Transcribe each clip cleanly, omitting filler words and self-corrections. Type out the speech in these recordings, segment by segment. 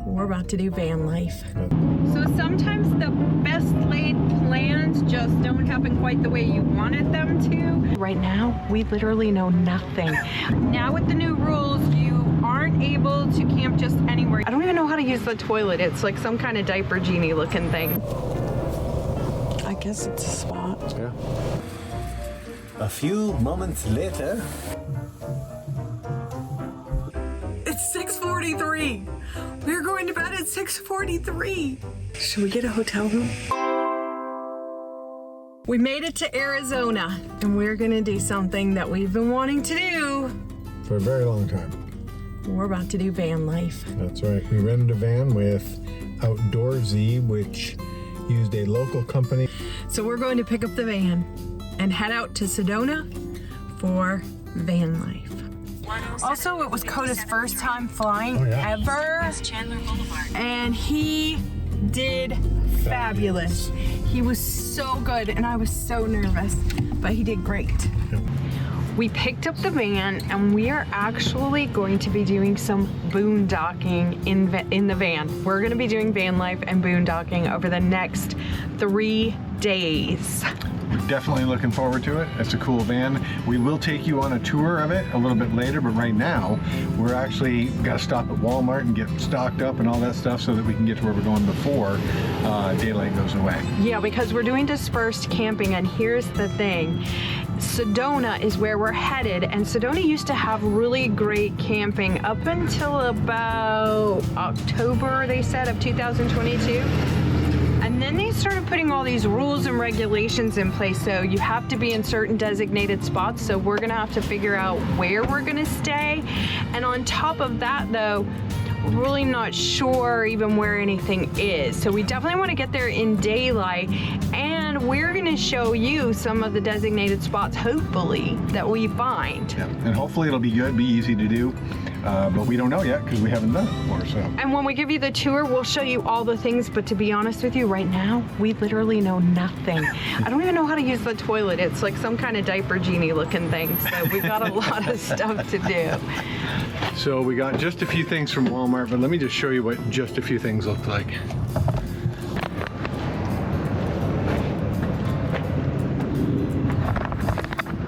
We're about to do van life. So sometimes the best laid plans just don't happen quite the way you wanted them to. Right now, we literally know nothing. Now with the new rules, you aren't able to camp just anywhere. I don't even know how to use the toilet. It's like some kind of diaper genie looking thing. I guess it's a spot. Yeah. A few moments later. It's 6:43. We're going to bed at 6:43. Should we get a hotel room? We made it to Arizona, and we're gonna do something that we've been wanting to do For a very long time. We're about to do van life. That's right. We rented a van with Outdoorsy, which used a local company. So we're going to pick up the van and head out to Sedona for van life. Also, it was Coda's first time flying ever, and he did fabulous. He was so good, and I was so nervous, but he did great. Yep. We picked up the van, and we are actually going to be doing some boondocking in the van. We're going to be doing van life and boondocking over the next 3 days. We're definitely looking forward to it. It's a cool van. We will take you on a tour of it a little bit later, but right now we're actually got to stop at Walmart and get stocked up and all that stuff so that we can get to where we're going before daylight goes away. Yeah, because we're doing dispersed camping, and here's the thing. Sedona is where we're headed, and Sedona used to have really great camping up until about October, they said, of 2022. And then they started putting all these rules and regulations in place, so you have to be in certain designated spots, so we're gonna have to figure out where we're gonna stay. And on top of that though, we're really not sure even where anything is. So we definitely wanna get there in daylight, and we're gonna show you some of the designated spots, hopefully, that we find. Yeah. And hopefully it'll be good, be easy to do. But we don't know yet because we haven't done it before. So. And when we give you the tour, we'll show you all the things, but to be honest with you, right now, we literally know nothing. I don't even know how to use the toilet. It's like some kind of diaper genie looking thing. So we've got a lot of stuff to do. So we got just a few things from Walmart, but let me just show you what just a few things look like.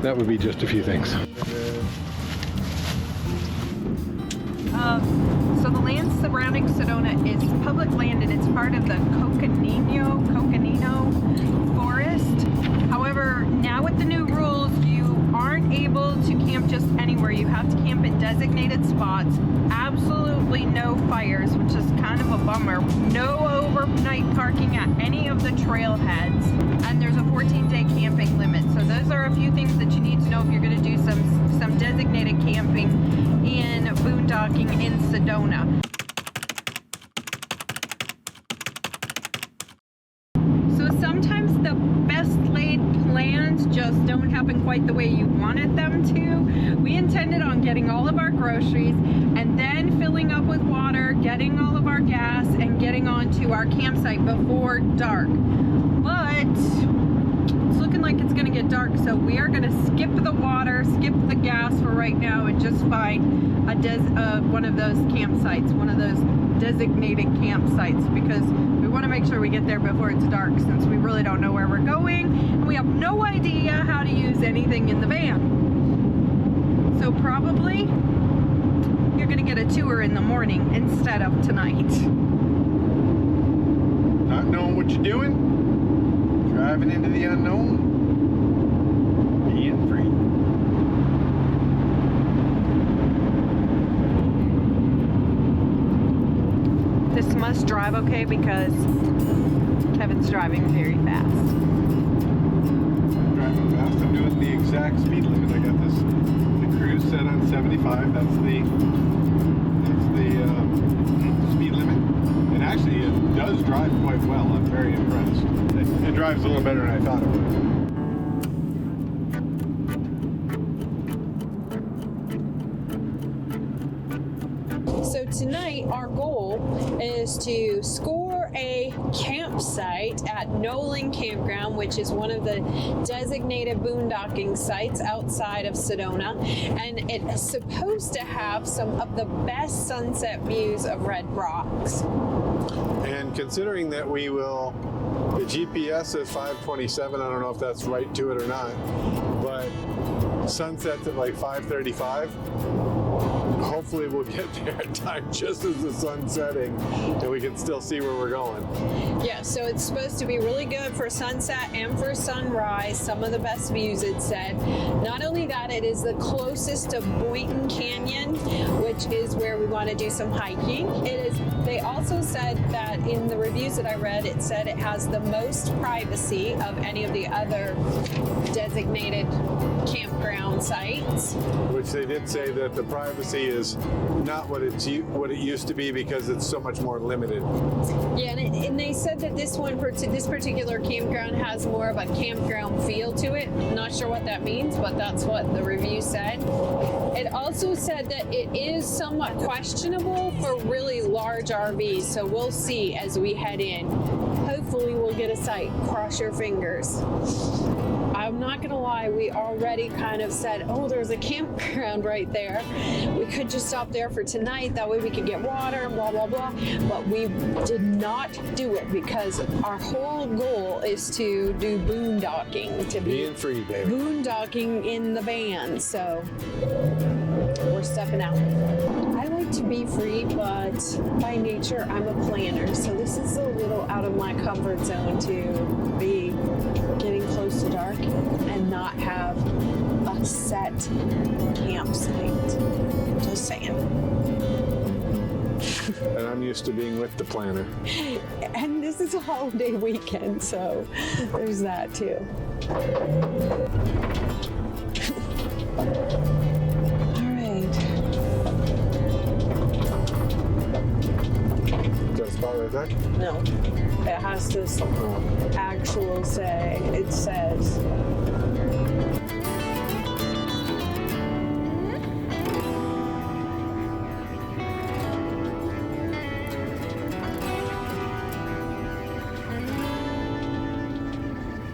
That would be just a few things. So the land surrounding Sedona is public land, and it's part of the Coconino Forest. However, now with the new rules, you aren't able to camp just anywhere. You have to camp in designated spots. Absolutely no fires, which is kind of a bummer. No overnight parking at any of the trailheads. And there's a 14-day camping limit. So those are a few things that you need to know if you're going to do some designated camping in boondocking in Sedona. So sometimes the best laid plans just don't happen quite the way you wanted them to. We intended on getting all of our groceries and then filling up with water, getting all of our gas, and getting onto our campsite before dark. But it's looking like it's gonna get dark, so we are gonna skip the water, skip the gas for right now, and just find one of those campsites, one of those designated campsites, because we want to make sure we get there before it's dark, since we really don't know where we're going and we have no idea how to use anything in the van. So probably you're gonna get a tour in the morning instead of tonight. Not knowing what you're doing, driving into the unknown, being free. This must drive okay because Kevin's driving very fast. Driving fast. I'm doing the exact speed limit. I got the cruise set on 75. That's the speed limit. And actually, it does drive quite well. I'm very impressed. It drives a little better than I thought it would. So tonight our goal is to score a camp campsite at Nolan Campground, which is one of the designated boondocking sites outside of Sedona, and it is supposed to have some of the best sunset views of Red Rocks. And considering that we will, the GPS says 5:27, I don't know if that's right to it or not, but sunsets at like 5:35. Hopefully we'll get there in time just as the sun's setting and we can still see where we're going. Yeah, so it's supposed to be really good for sunset and for sunrise, some of the best views, it said. Not only that, it is the closest to Boynton Canyon, which is where we want to do some hiking. They also said that in the reviews that I read, it said it has the most privacy of any of the other designated campground sites. Which they did say that the privacy is not what it used to be because it's so much more limited. Yeah, and they said that this particular campground has more of a campground feel to it. Not sure what that means, but that's what the review said. It also said that it is somewhat questionable for really large RVs, so we'll see as we head in. Hopefully we'll get a site. Cross your fingers. I'm not gonna lie, we already kind of said, oh, there's a campground right there. We could just stop there for tonight, that way we could get water and blah, blah, blah. But we did not do it because our whole goal is to do boondocking, to be Being free, baby. boondocking in the van, so we're stepping out. I like to be free, but by nature, I'm a planner. So this is a little out of my comfort zone to be getting close to dark and not have a set campsite. Just saying. And I'm used to being with the planner. And this is a holiday weekend, so there's that too. Right there? No, it has to actual say, it says.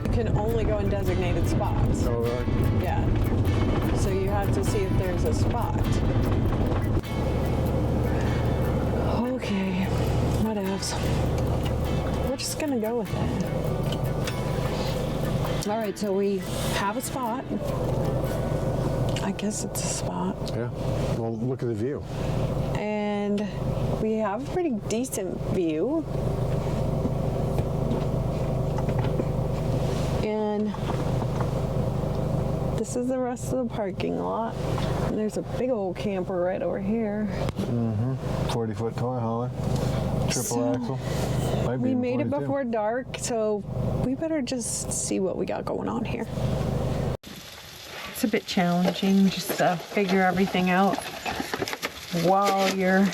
You can only go in designated spots. Oh, really? Yeah. So you have to see if there's a spot. Okay. We're just gonna go with it. All right, so we have a spot. I guess it's a spot. Yeah. Well, look at the view. And we have a pretty decent view. And this is the rest of the parking lot. And there's a big old camper right over here. 40-foot toy hauler. Triple axle. We made it before dark, so we better just see what we got going on here. It's a bit challenging just to figure everything out while you're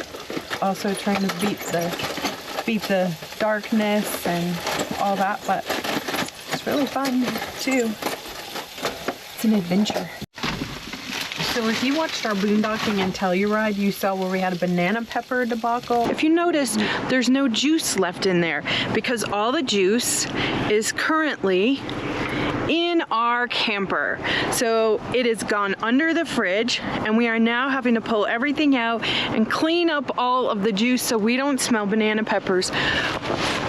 also trying to beat the darkness and all that, but it's really fun too. It's an adventure. So if you watched our boondocking and Telluride, you saw where we had a banana pepper debacle. If you noticed, there's no juice left in there because all the juice is currently in our camper. So it has gone under the fridge and we are now having to pull everything out and clean up all of the juice so we don't smell banana peppers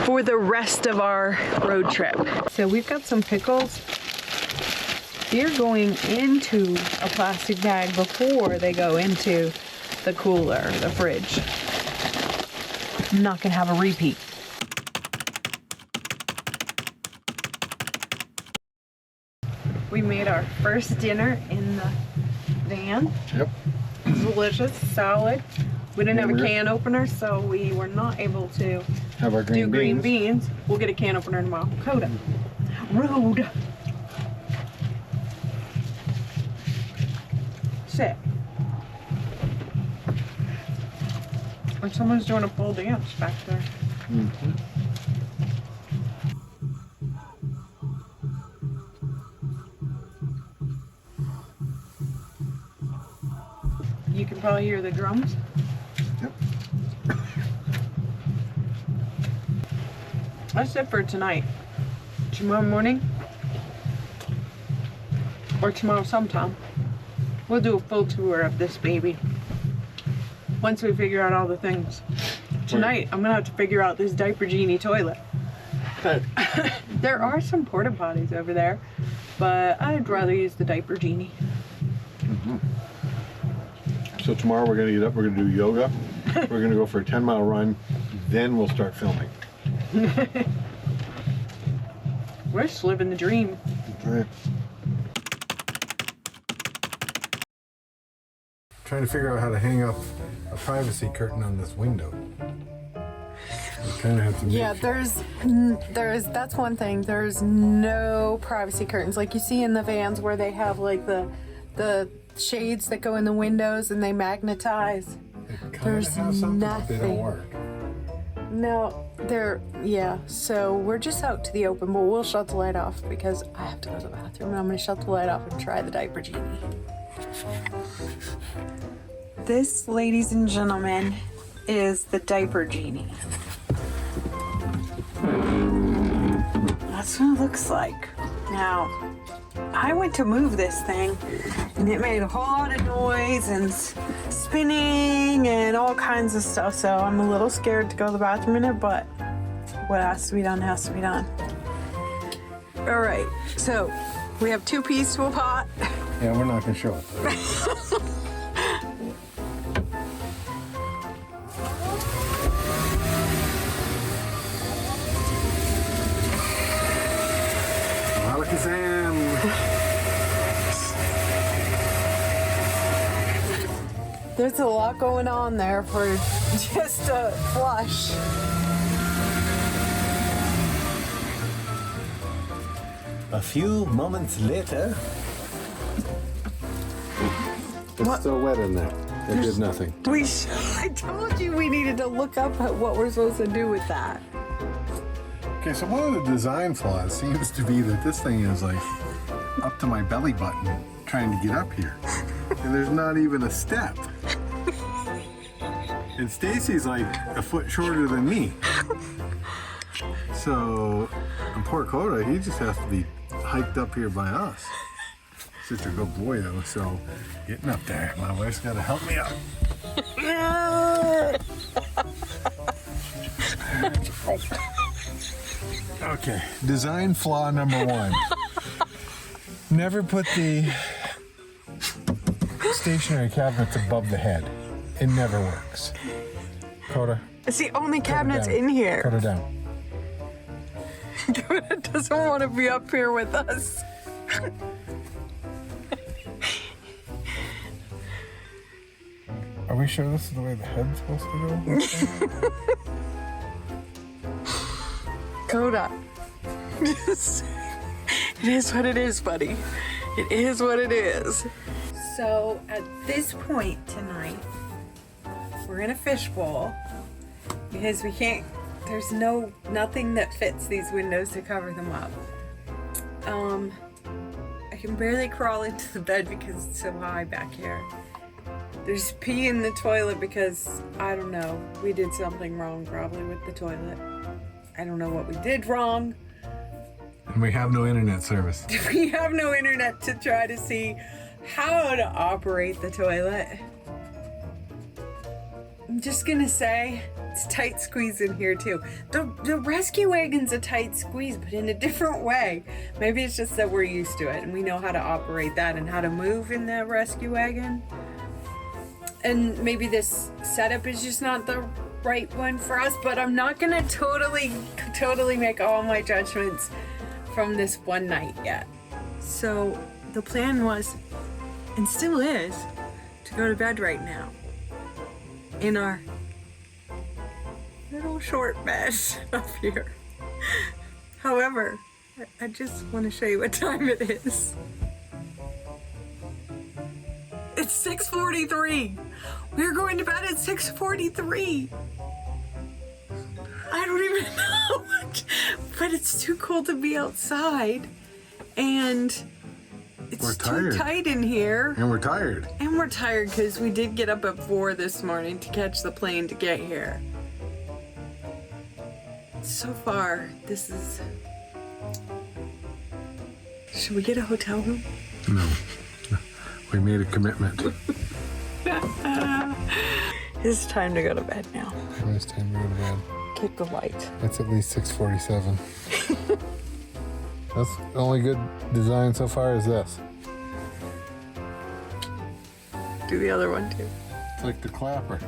for the rest of our road trip. So we've got some pickles. They're going into a plastic bag before they go into the cooler, the fridge. I'm not gonna have a repeat. We made our first dinner in the van. Yep. Delicious salad. We didn't have a can opener, so we were not able to Have our green green beans. We'll get a can opener tomorrow. Coda. Rude. Sit. Like someone's doing a full dance back there. You can probably hear the drums. Yep. That's it for tonight. Tomorrow morning, or tomorrow sometime, we'll do a full tour of this baby. Once we figure out all the things. Tonight, I'm gonna have to figure out this diaper genie toilet. There are some porta potties over there, but I'd rather use the diaper genie. So tomorrow we're gonna get up, we're gonna do yoga, we're gonna go for a 10-mile run, then we'll start filming. We're just living the dream. Right. Trying to figure out how to hang up a privacy curtain on this window. We kind of have to. Yeah, there's that's one thing. There's no privacy curtains like you see in the vans where they have like the shades that go in the windows and they magnetize. There's nothing. They don't work. No, yeah. So we're just out to the open, but we'll shut the light off because I have to go to the bathroom and I'm gonna shut the light off and try the diaper genie. This, ladies and gentlemen, is the diaper genie. That's what it looks like. Now, I went to move this thing and it made a whole lot of noise and spinning and all kinds of stuff, so I'm a little scared to go to the bathroom in it, but what has to be done has to be done. All right, so we have 2 peas to a pot. Yeah, we're not gonna show it. Alakazam! There's a lot going on there for just a flush. A few moments later. It's still wet in there. It did nothing. I told you we needed to look up at what we're supposed to do with that. Okay, so one of the design flaws seems to be that this thing is like up to my belly button trying to get up here. And there's not even a step. And Stacy's like a foot shorter than me. So, and poor Coda, he just has to be hiked up here by us. Such a good boy though, so getting up there. My wife's gotta help me up. Okay, design flaw number 1. Never put the stationary cabinets above the head. It never works. Coda. It's the only cabinets in here. Put her down. Coda doesn't want to be up here with us. Are we sure this is the way the head's supposed to go? Coda. It is what it is, buddy. It is what it is. So at this point tonight, we're in a fishbowl because we can't, there's nothing that fits these windows to cover them up. I can barely crawl into the bed because it's so high back here. There's pee in the toilet because, I don't know, we did something wrong probably with the toilet. I don't know what we did wrong. And we have no internet service. We have no internet to try to see how to operate the toilet. I'm just gonna say, it's tight squeeze in here too. The rescue wagon's a tight squeeze, but in a different way. Maybe it's just that we're used to it and we know how to operate that and how to move in the rescue wagon. And maybe this setup is just not the right one for us, but I'm not gonna totally make all my judgments from this one night yet. So the plan was, and still is, to go to bed right now in our little short bed up here. However, I just want to show you what time it is. It's 6:43. We're going to bed at 6:43. I don't even know, but it's too cold to be outside, and it's too tight in here. And we're tired. And we're tired because we did get up at 4 this morning to catch the plane to get here. So far, this is... Should we get a hotel room? No. We made a commitment. It's time to go to bed now. It's time to go to bed. Keep the light. That's at least 6:47. That's the only good design so far is this. Do the other one too. It's like the clapper.